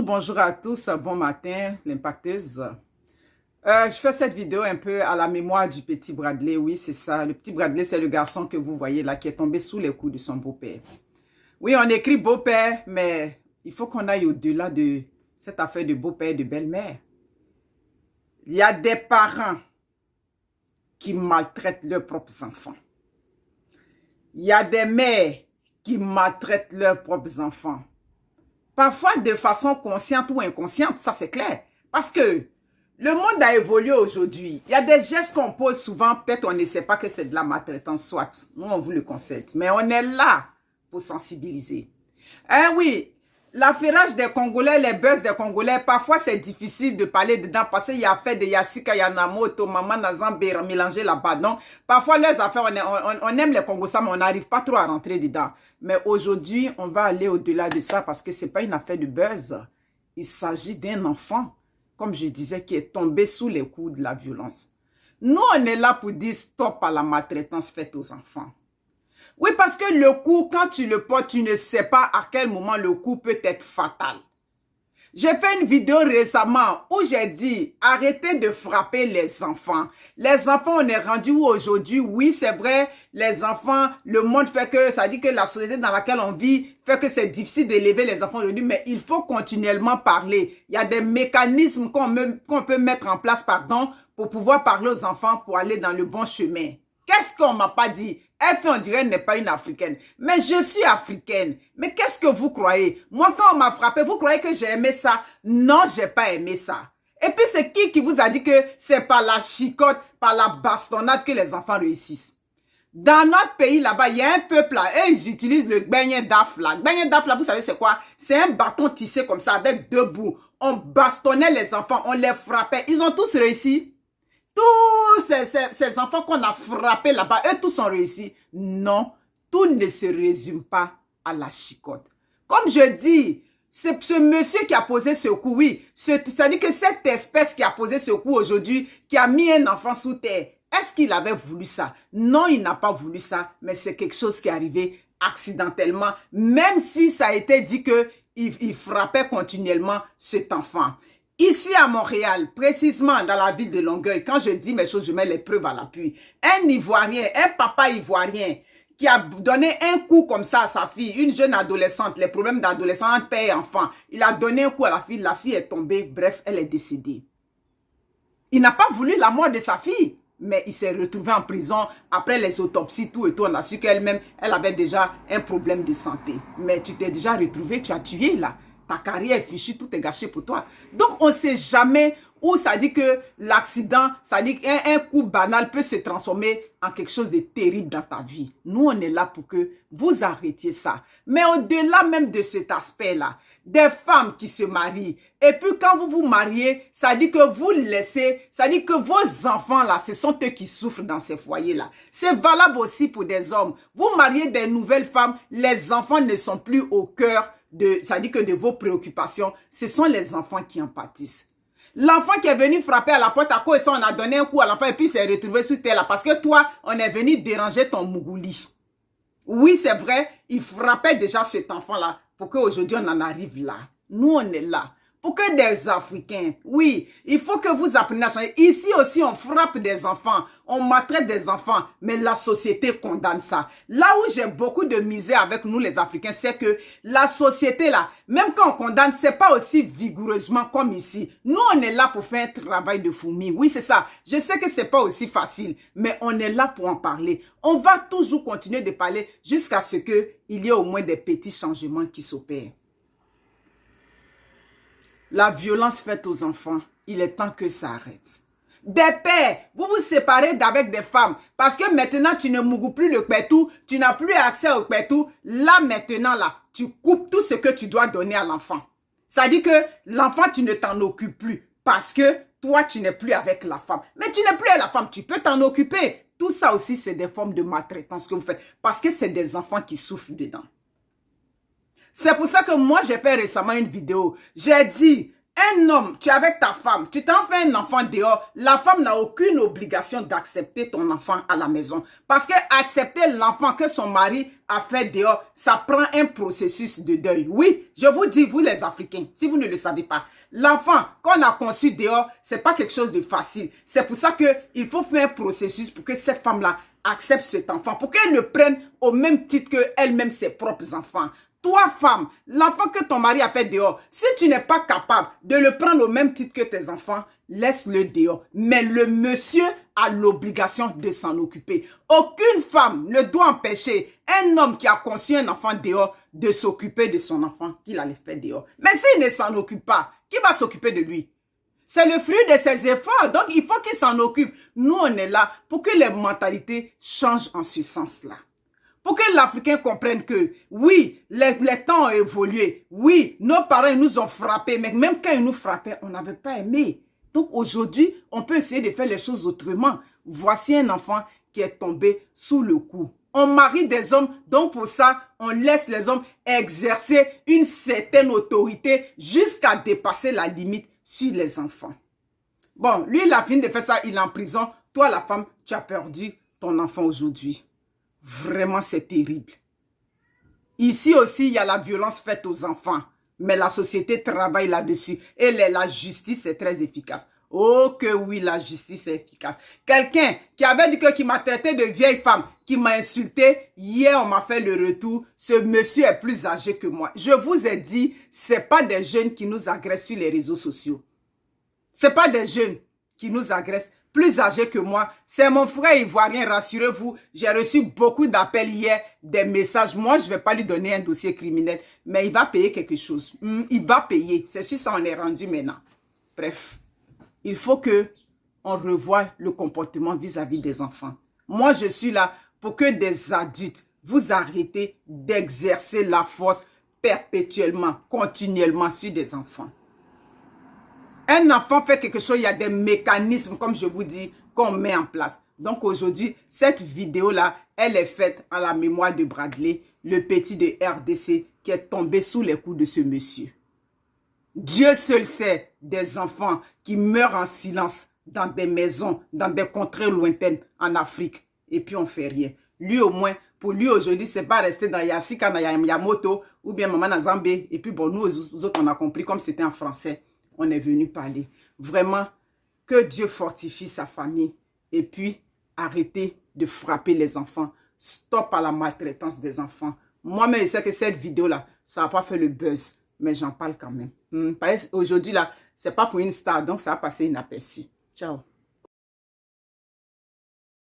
Bonjour à tous, bon matin, l'impacteuse. Je fais cette vidéo un peu à la mémoire du petit Bradley, oui c'est ça. Le petit Bradley, c'est le garçon que vous voyez là qui est tombé sous les coups de son beau-père. Oui, on écrit beau-père, mais il faut qu'on aille au-delà de cette affaire de beau-père et de belle-mère. Il y a des parents qui maltraitent leurs propres enfants. Il y a des mères qui maltraitent leurs propres enfants. Parfois de façon consciente ou inconsciente, ça c'est clair. Parce que le monde a évolué aujourd'hui. Il y a des gestes qu'on pose souvent, peut-être on ne sait pas que c'est de la maltraitance, soit. Nous, on vous le concède. Mais on est là pour sensibiliser. Hein, oui, l'affairage des Congolais, les buzz des Congolais, parfois c'est difficile de parler dedans parce qu'il y a fait de Yassika, Yanamoto, Maman Nazambé mélangé là-bas. Donc, parfois leurs affaires, on aime les Congolais, mais on n'arrive pas trop à rentrer dedans. Mais aujourd'hui, on va aller au-delà de ça parce que ce n'est pas une affaire de buzz. Il s'agit d'un enfant, comme je disais, qui est tombé sous les coups de la violence. Nous, on est là pour dire stop à la maltraitance faite aux enfants. Oui, parce que le coup, quand tu le portes, tu ne sais pas à quel moment le coup peut être fatal. J'ai fait une vidéo récemment où j'ai dit arrêtez de frapper les enfants. Les enfants, on est rendu où aujourd'hui? Oui, c'est vrai, les enfants, le monde fait que, ça dit que la société dans laquelle on vit fait que c'est difficile d'élever les enfants aujourd'hui, mais il faut continuellement parler. Il y a des mécanismes qu'on peut mettre en place, pour pouvoir parler aux enfants pour aller dans le bon chemin. Qu'est-ce qu'on m'a pas dit? Elle fait, on dirait, n'est pas une africaine. Mais je suis africaine. Mais qu'est-ce que vous croyez? Moi, quand on m'a frappé, vous croyez que j'ai aimé ça? Non, j'ai pas aimé ça. Et puis, c'est qui vous a dit que c'est par la chicotte, par la bastonnade que les enfants réussissent? Dans notre pays, là-bas, il y a un peuple, là, eux, ils utilisent le gbenye daf, là. Gbenye daf, là, vous savez c'est quoi? C'est un bâton tissé comme ça, avec deux bouts. On bastonnait les enfants, on les frappait. Ils ont tous réussi. Tous ces enfants qu'on a frappés là-bas, eux tous ont réussi. Non, tout ne se résume pas à la chicotte. Comme je dis, c'est ce monsieur qui a posé ce coup, oui. C'est-à-dire que cette espèce qui a posé ce coup aujourd'hui, qui a mis un enfant sous terre, est-ce qu'il avait voulu ça? Non, il n'a pas voulu ça, mais c'est quelque chose qui est arrivé accidentellement, même si ça a été dit qu'il frappait continuellement cet enfant. Ici à Montréal, précisément dans la ville de Longueuil, quand je dis mes choses, je mets les preuves à l'appui. Un Ivoirien, un papa ivoirien qui a donné un coup comme ça à sa fille, une jeune adolescente, les problèmes d'adolescente, père et enfant. Il a donné un coup à la fille est tombée, bref, elle est décédée. Il n'a pas voulu la mort de sa fille, mais il s'est retrouvé en prison. Après les autopsies, tout et tout, on a su qu'elle-même, elle avait déjà un problème de santé. Mais tu t'es déjà retrouvé, tu as tué là. Ta carrière est fichue, tout est gâché pour toi. Donc, on ne sait jamais où ça dit que l'accident, ça dit qu'un coup banal peut se transformer en quelque chose de terrible dans ta vie. Nous, on est là pour que vous arrêtiez ça. Mais au-delà même de cet aspect-là, des femmes qui se marient, et puis quand vous vous mariez, ça dit que vous laissez, ça dit que vos enfants-là, ce sont eux qui souffrent dans ces foyers-là. C'est valable aussi pour des hommes. Vous mariez des nouvelles femmes, les enfants ne sont plus au cœur ça dit que de vos préoccupations, ce sont les enfants qui en pâtissent. L'enfant qui est venu frapper à la porte à cause de ça, on a donné un coup à l'enfant et puis il s'est retrouvé sur terre là parce que toi, on est venu déranger ton mougouli. Oui, c'est vrai, il frappait déjà cet enfant-là pour qu'aujourd'hui on en arrive là. Nous, on est là. Pour que des Africains, oui, il faut que vous appreniez à changer. Ici aussi, on frappe des enfants, on maltraite des enfants, mais la société condamne ça. Là où j'ai beaucoup de misère avec nous les Africains, c'est que la société là, même quand on condamne, c'est pas aussi vigoureusement comme ici. Nous, on est là pour faire un travail de fourmi. Oui, c'est ça. Je sais que c'est pas aussi facile, mais on est là pour en parler. On va toujours continuer de parler jusqu'à ce qu'il y ait au moins des petits changements qui s'opèrent. La violence faite aux enfants, il est temps que ça arrête. Des pères, vous vous séparez d'avec des femmes parce que maintenant tu ne mougous plus le pétou, tu n'as plus accès au pétou. Là maintenant, là, tu coupes tout ce que tu dois donner à l'enfant. Ça dit que l'enfant, tu ne t'en occupes plus parce que toi, tu n'es plus avec la femme. Mais tu n'es plus avec la femme, tu peux t'en occuper. Tout ça aussi, c'est des formes de maltraitance que vous faites parce que c'est des enfants qui souffrent dedans. C'est pour ça que moi, j'ai fait récemment une vidéo. J'ai dit, Un homme, tu es avec ta femme, tu t'en fais un enfant dehors, la femme n'a aucune obligation d'accepter ton enfant à la maison. Parce que accepter l'enfant que son mari a fait dehors, ça prend un processus de deuil. Oui, je vous dis, vous les Africains, si vous ne le savez pas, l'enfant qu'on a conçu dehors, c'est pas quelque chose de facile. C'est pour ça qu'il faut faire un processus pour que cette femme-là accepte cet enfant, pour qu'elle le prenne au même titre qu'elle-même ses propres enfants. Toi, femme, l'enfant que ton mari a fait dehors, si tu n'es pas capable de le prendre au même titre que tes enfants, laisse-le dehors. Mais le monsieur a l'obligation de s'en occuper. Aucune femme ne doit empêcher un homme qui a conçu un enfant dehors de s'occuper de son enfant qu'il a laissé dehors. Mais s'il ne s'en occupe pas, qui va s'occuper de lui? C'est le fruit de ses efforts, donc il faut qu'il s'en occupe. Nous, on est là pour que les mentalités changent en ce sens-là. Pour que l'Africain comprenne que, oui, les temps ont évolué. Oui, nos parents nous ont frappés, mais même quand ils nous frappaient, on n'avait pas aimé. Donc aujourd'hui, on peut essayer de faire les choses autrement. Voici un enfant qui est tombé sous le coup. On marie des hommes, donc pour ça, on laisse les hommes exercer une certaine autorité jusqu'à dépasser la limite sur les enfants. Bon, lui, il a fini de faire ça, il est en prison. Toi, la femme, tu as perdu ton enfant aujourd'hui. Vraiment, c'est terrible. Ici aussi, il y a la violence faite aux enfants. Mais la société travaille là-dessus. Et la justice est très efficace. Oh que oui, la justice est efficace. Quelqu'un qui avait dit qui m'a traité de vieille femme, qui m'a insulté, hier on m'a fait le retour. Ce monsieur est plus âgé que moi. Je vous ai dit, c'est pas des jeunes qui nous agressent sur les réseaux sociaux. C'est pas des jeunes qui nous agressent. Plus âgé que moi, c'est mon frère ivoirien, rassurez-vous, j'ai reçu beaucoup d'appels hier, des messages. Moi, je ne vais pas lui donner un dossier criminel, mais il va payer quelque chose. Il va payer, c'est sûr, ça on est rendu maintenant. Bref, il faut que on revoie le comportement vis-à-vis des enfants. Moi, je suis là pour que des adultes, vous arrêtez d'exercer la force perpétuellement, continuellement sur des enfants. Un enfant fait quelque chose, il y a des mécanismes, comme je vous dis, qu'on met en place. Donc aujourd'hui, cette vidéo-là, elle est faite en la mémoire de Bradley, le petit de RDC qui est tombé sous les coups de ce monsieur. Dieu seul sait des enfants qui meurent en silence dans des maisons, dans des contrées lointaines en Afrique. Et puis on ne fait rien. Lui au moins, pour lui aujourd'hui, c'est pas rester dans Yassika, dans Yamoto ou bien Maman Nazambé. Et puis bon, nous autres, on a compris comme c'était en français. On est venu parler. Vraiment, que Dieu fortifie sa famille. Et puis, arrêtez de frapper les enfants. Stop à la maltraitance des enfants. Moi-même, je sais que cette vidéo-là, ça n'a pas fait le buzz. Mais j'en parle quand même. Aujourd'hui, là, c'est pas pour une star. Donc, ça a passé inaperçu. Ciao.